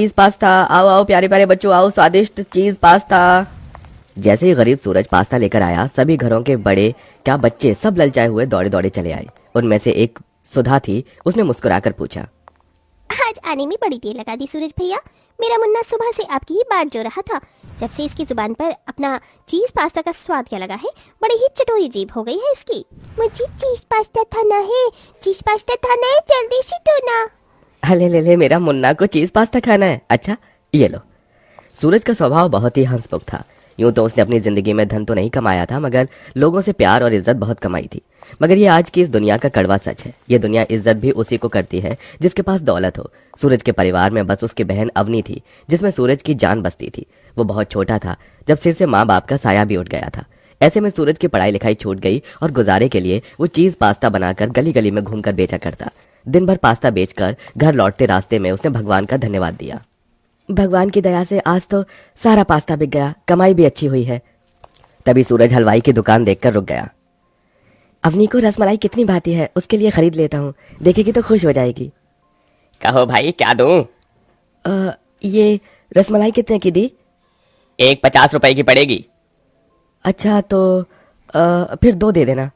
चीज पास्ता, आओ आओ प्यारे प्यारे बच्चों, आओ स्वादिष्ट चीज पास्ता। जैसे ही गरीब सूरज पास्ता लेकर आया, सभी घरों के बड़े क्या बच्चे सब ललचाए हुए दौड़े दौड़े चले आए। उनमें से एक सुधा थी, उसने मुस्कुराकर पूछा, आज आने में बड़ी देर लगा दी सूरज भैया। मेरा मुन्ना सुबह से आपकी ही बाट जो रहा था। जब से इसकी जुबान पर अपना चीज पास्ता का स्वाद क्या लगा है, बड़ी ही चटोरी जीभ हो गई है इसकी। मुझे चीज पास्ता खाना है, चीज पास्ता खाना है, जल्दी से दो ना। अले ले ले, मेरा मुन्ना को चीज पास्ता खाना है। अच्छा ये लो। सूरज का स्वभाव बहुत ही हंसमुख था। यूं तो उसने अपनी जिंदगी में धन तो नहीं कमाया था, मगर लोगों से प्यार और इज्जत बहुत कमाई थी। मगर ये आज की इस दुनिया का कड़वा सच है। ये दुनिया इज्जत भी उसी को करती है जिसके पास दौलत हो। सूरज के परिवार में बस उसकी बहन अवनी थी, जिसमें सूरज की जान बसती थी। वो बहुत छोटा था जब सिर से माँ बाप का साया भी उठ गया था। ऐसे में सूरज की पढ़ाई लिखाई छूट गई और गुजारे के लिए वो चीज पास्ता बनाकर गली गली में घूमकर बेचा करता। दिन भर पास्ता बेचकर घर लौटते रास्ते में उसने भगवान का धन्यवाद दिया। भगवान की दया से आज तो सारा पास्ता बिक गया, कमाई भी अच्छी हुई है। तभी सूरज हलवाई की दुकान देखकर रुक गया। अवनी को रसमलाई कितनी भाती है, उसके लिए खरीद लेता हूँ, देखेगी तो खुश हो जाएगी। कहो भाई क्या दूं? ये रसमलाई कितने की दी? एक 50 रुपए की पड़ेगी। अच्छा तो फिर 2 दे देना।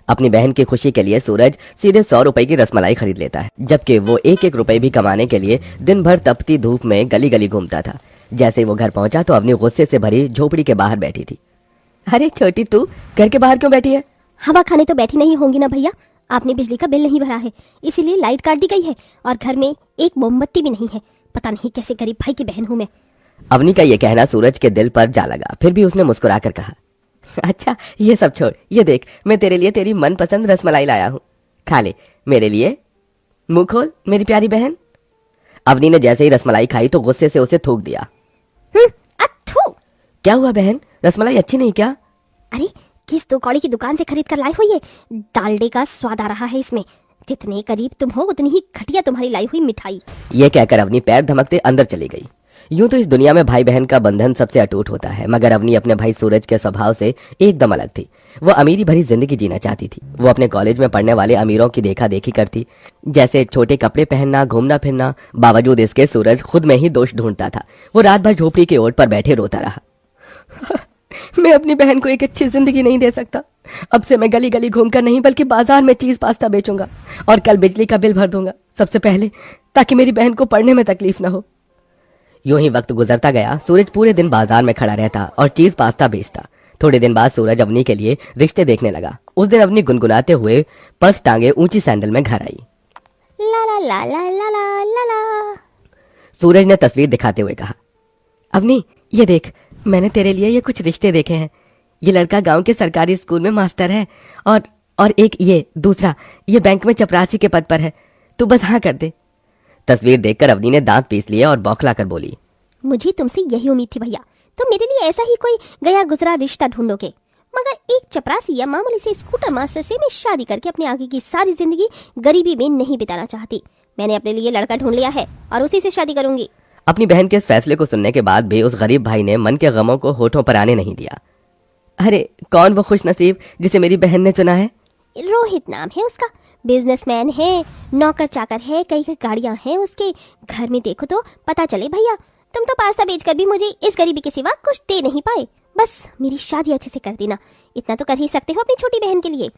अपनी बहन की खुशी के लिए सूरज सीधे 100 रुपए की रसमलाई खरीद लेता है, जबकि वो 1-1 रुपए भी कमाने के लिए दिन भर तपती धूप में गली गली घूमता था। जैसे ही वो घर पहुंचा तो अवनी गुस्से से भरी झोपड़ी के बाहर बैठी थी। अरे छोटी, तू घर के बाहर क्यों बैठी है? हवा खाने तो बैठी नहीं होंगी ना भैया। आपने बिजली का बिल नहीं भरा है, इसीलिए लाइट काट दी गई है और घर में एक मोमबत्ती भी नहीं है। पता नहीं कैसे गरीब भाई की बहन हूँ मैं। अवनी का ये कहना सूरज के दिल पर जा लगा। फिर भी उसने मुस्कुराकर कहा, अच्छा ये सब छोड़, ये देख मैं तेरे लिए तेरी मनपसंद रसमलाई लाया हूँ, खा ले मेरे लिए। मुंह खोल मेरी प्यारी बहन। अवनी ने जैसे ही रसमलाई खाई तो गुस्से से उसे थूक दिया। अथू! क्या हुआ बहन, रसमलाई अच्छी नहीं क्या? अरे किस 2 कौड़ी की दुकान से खरीद कर लाई हो ये? डालडे का स्वाद आ रहा है इसमें। जितने करीब तुम हो उतनी ही घटिया तुम्हारी लाई हुई मिठाई। ये कहकर अवनी पैर धमकते अंदर चली गई। यूं तो इस दुनिया में भाई बहन का बंधन सबसे अटूट होता है, मगर अवनी अपने भाई सूरज के स्वभाव से एकदम अलग थी। वो अमीरी भरी जिंदगी जीना चाहती थी। वो अपने कॉलेज में पढ़ने वाले अमीरों की देखा देखी करती, जैसे छोटे कपड़े पहनना, घूमना फिरना। बावजूद इसके सूरज खुद में ही दोष ढूंढता था। वो रात भर झोपड़ी के ओट पर बैठे रोता रहा। मैं अपनी बहन को एक अच्छी जिंदगी नहीं दे सकता। अब से मैं गली गली घूमकर नहीं बल्कि बाजार में चीज पास्ता बेचूंगा और कल बिजली का बिल भर दूंगा सबसे पहले, ताकि मेरी बहन को पढ़ने में तकलीफ ना हो। यूं ही वक्त गुजरता गया। सूरज पूरे दिन बाजार में खड़ा रहता और चीज पास्ता बेचता। थोड़े दिन बाद सूरज अवनी के लिए रिश्ते देखने लगा। उस दिन अवनी गुनगुनाते हुए पर्स टांगे ऊंची सैंडल में घर आई। ला ला ला ला ला ला ला ला। सूरज ने तस्वीर दिखाते हुए कहा, अवनी ये देख, मैंने तेरे लिए ये कुछ रिश्ते देखे हैं। ये लड़का गांव के सरकारी स्कूल में मास्टर है और एक ये दूसरा, ये बैंक में चपरासी के पद पर है। तू बस हाँ कर दे। तस्वीर देखकर अवनी ने दांत पीस लिए और बौखला कर बोली, मुझे तुमसे यही उम्मीद थी भैया, तुम मेरे लिए ऐसा ही कोई गया गुजरा रिश्ता ढूंढोगे। मगर एक चपरासी या मामूली से स्कूटर मास्टर से मैं शादी करके अपने आगे की सारी जिंदगी गरीबी में नहीं बिताना चाहती। मैंने अपने लिए लड़का ढूंढ लिया है और उसी से शादी करूंगी। अपनी बहन के इस फैसले को सुनने के बाद भी उस गरीब भाई ने मन के गमों को होठों पर आने नहीं दिया। अरे कौन वो खुश नसीब जिसे मेरी बहन ने चुना है? रोहित नाम है उसका, बिजनेसमैन है, नौकर चाकर है, कई कई गाड़ियां हैं उसके। घर में देखो तो पता चले भैया। तुम तो पास्ता बेचकर भी मुझे इस गरीबी के सिवा कुछ दे नहीं पाए। बस मेरी शादी अच्छे से कर देना, इतना तो कर ही सकते हो अपनी छोटी बहन के लिए।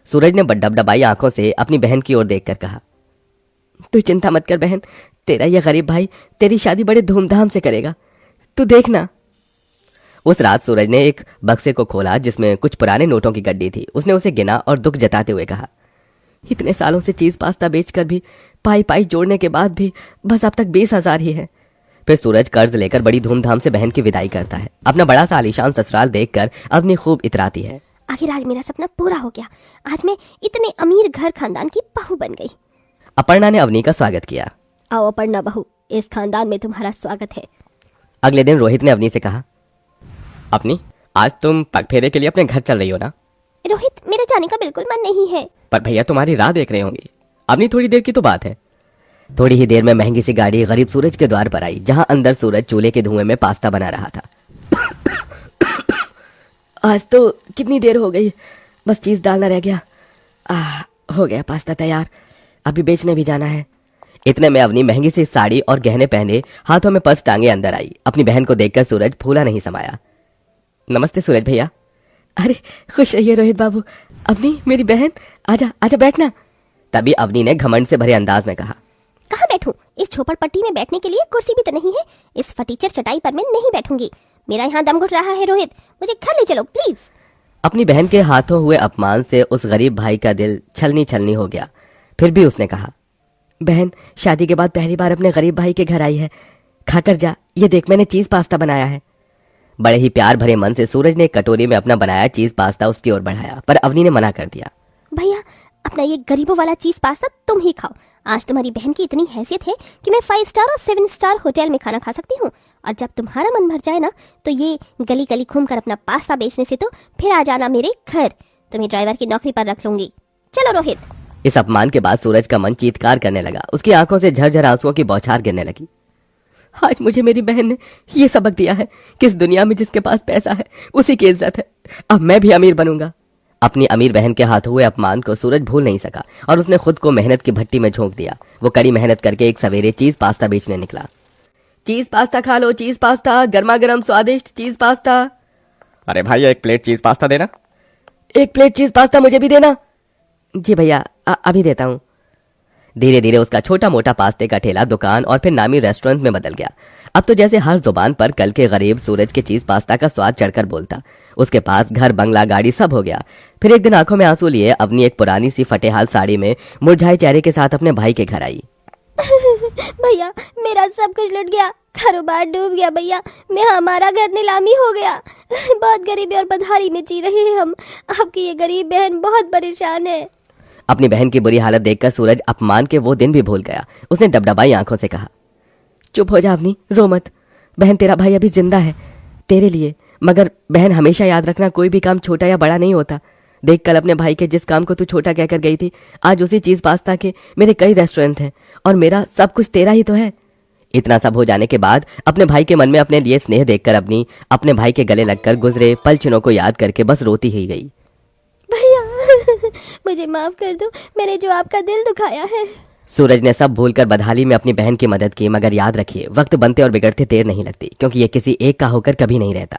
सूरज ने डबडबाई आंखों से अपनी बहन की ओर देखकर कहा, तू चिंता मत कर बहन, तेरा यह गरीब भाई तेरी शादी बड़े धूमधाम से करेगा, तू देखना। उस रात सूरज ने एक बक्से को खोला जिसमें कुछ पुराने नोटों की गड्डी थी। उसने उसे गिना और दुख जताते हुए कहा, इतने सालों से चीज पास्ता बेचकर भी, पाई पाई जोड़ने के बाद भी बस अब तक 20,000 ही है। फिर सूरज कर्ज लेकर बड़ी धूमधाम से बहन की विदाई करता है। अपना बड़ा सा आलीशान ससुराल देखकर अवनी खूब इतराती है। आखिर आज मेरा सपना पूरा हो गया। आज मैं इतने अमीर घर खानदान की बहू बन गई। अपर्णा ने अवनी का स्वागत किया। आओ अपर्णा बहू, इस खानदान में तुम्हारा स्वागत है। अगले दिन रोहित ने अवनी से कहा, अपनी आज तुम पगफेरे के लिए अपने घर चल रही हो ना? रोहित मेरे जाने का बिल्कुल मन नहीं है। पर भैया तुम्हारी राह देख रहे होंगे। अपनी थोड़ी देर की तो बात है। थोड़ी ही देर में महंगी सी गाड़ी गरीब सूरज के द्वार पर आई, जहां अंदर सूरज चूल्हे के धुएं में पास्ता बना रहा था। आज तो कितनी देर हो गई, बस चीज डालना रह गया। हो गया पास्ता तैयार, अभी बेचने भी जाना है। इतने में अवनी महंगी सी साड़ी और गहने पहने हाथों में पर्स टांगे अंदर आई। अपनी बहन को देखकर सूरज फूला नहीं समाया। नमस्ते सूरज भैया। अरे खुश रहिए रोहित बाबू। अवनी मेरी बहन, आजा आजा बैठना। तभी अवनी ने घमंड से भरे अंदाज में कहा। कहाँ बैठूं? इस झोपड़पट्टी में बैठने के लिए कुर्सी भी तो नहीं है। इस फटीचर चटाई पर मैं नहीं बैठूंगी। मेरा यहाँ दम घुट रहा है रोहित, मुझे घर ले चलो प्लीज। अपनी बहन के हाथों हुए अपमान से उस गरीब भाई का दिल छलनी छलनी हो गया। फिर भी उसने कहा, बहन शादी के बाद पहली बार अपने गरीब भाई के घर आई है, खाकर जा, ये देख मैंने चीज पास्ता बनाया है। बड़े ही प्यार भरे मन से सूरज ने एक कटोरी में अपना बनाया चीज पास्ता उसकी ओर बढ़ाया, पर अवनी ने मना कर दिया। भैया अपना ये गरीबों वाला चीज पास्ता तुम ही खाओ। आज तुम्हारी बहन की इतनी हैसियत है कि मैं 5 स्टार और 7 स्टार होटल में खाना खा सकती हूँ। और जब तुम्हारा मन भर जाए ना तो ये गली गली घूमकर अपना पास्ता बेचने से तो फिर आ जाना मेरे घर। तुम्हें ड्राइवर की नौकरी पर रख लूंगी। चलो रोहित। इस अपमान के बाद सूरज का मन चीत्कार करने लगा। उसकी आंखों से झरझर आंसुओं की बौछार गिरने लगी। आज मुझे मेरी बहन ने ये सबक दिया है कि इस दुनिया में जिसके पास पैसा है उसी की इज्जत है। अब मैं भी अमीर बनूंगा। अपनी अमीर बहन के हाथ हुए अपमान को सूरज भूल नहीं सका और उसने खुद को मेहनत की भट्टी में झोंक दिया। वो कड़ी मेहनत करके एक सवेरे चीज पास्ता बेचने निकला। चीज पास्ता खा लो, चीज पास्ता, गर्मा गर्म स्वादिष्ट चीज पास्ता। अरे भाई 1 प्लेट चीज पास्ता देना। 1 प्लेट चीज पास्ता मुझे भी देना। जी भैया अभी देता हूँ। धीरे धीरे उसका छोटा मोटा पास्ते का ठेला दुकान और फिर नामी रेस्टोरेंट में बदल गया। अब तो जैसे हर जुबान पर कल के गरीब सूरज के चीज पास्ता का स्वाद चढ़कर बोलता। उसके पास घर, बंगला, गाड़ी सब हो गया। फिर एक दिन आंखों में आंसू लिए अपनी एक पुरानी सी फटेहाल साड़ी में मुरझाए चेहरे के साथ अपने भाई के घर आई। भैया मेरा सब कुछ लुट गया, कारोबार डूब गया भैया। मैं हमारा घर नीलामी हो गया। बहुत गरीबी और बदहाली में जी रहे हैं हम। आपकी ये गरीब बहन बहुत परेशान है। अपनी बहन की बुरी हालत देखकर सूरज अपमान के वो दिन भी भूल गया। उसने डबडबाई आंखों से कहा, चुप हो जा अवनी, रो मत। बहन तेरा भाई अभी जिंदा है तेरे लिए। मगर बहन हमेशा याद रखना, कोई भी काम छोटा या बड़ा नहीं होता। देख कल अपने भाई के जिस काम को तू छोटा कहकर गई थी, आज उसी चीज पास्ता के मेरे कई रेस्टोरेंट हैं और मेरा सब कुछ तेरा ही तो है। इतना सब हो जाने के बाद अपने भाई के मन में अपने लिए स्नेह देखकर अवनी अपने भाई के गले लगकर गुजरे पल क्षणों को याद करके बस रोती ही गई। भैया मुझे माफ कर दो, मैंने जो आपका दिल दुखाया है। सूरज ने सब भूलकर बदहाली में अपनी बहन की मदद की। मगर याद रखिए, वक्त बनते और बिगड़ते देर नहीं लगती, क्योंकि ये किसी एक का होकर कभी नहीं रहता।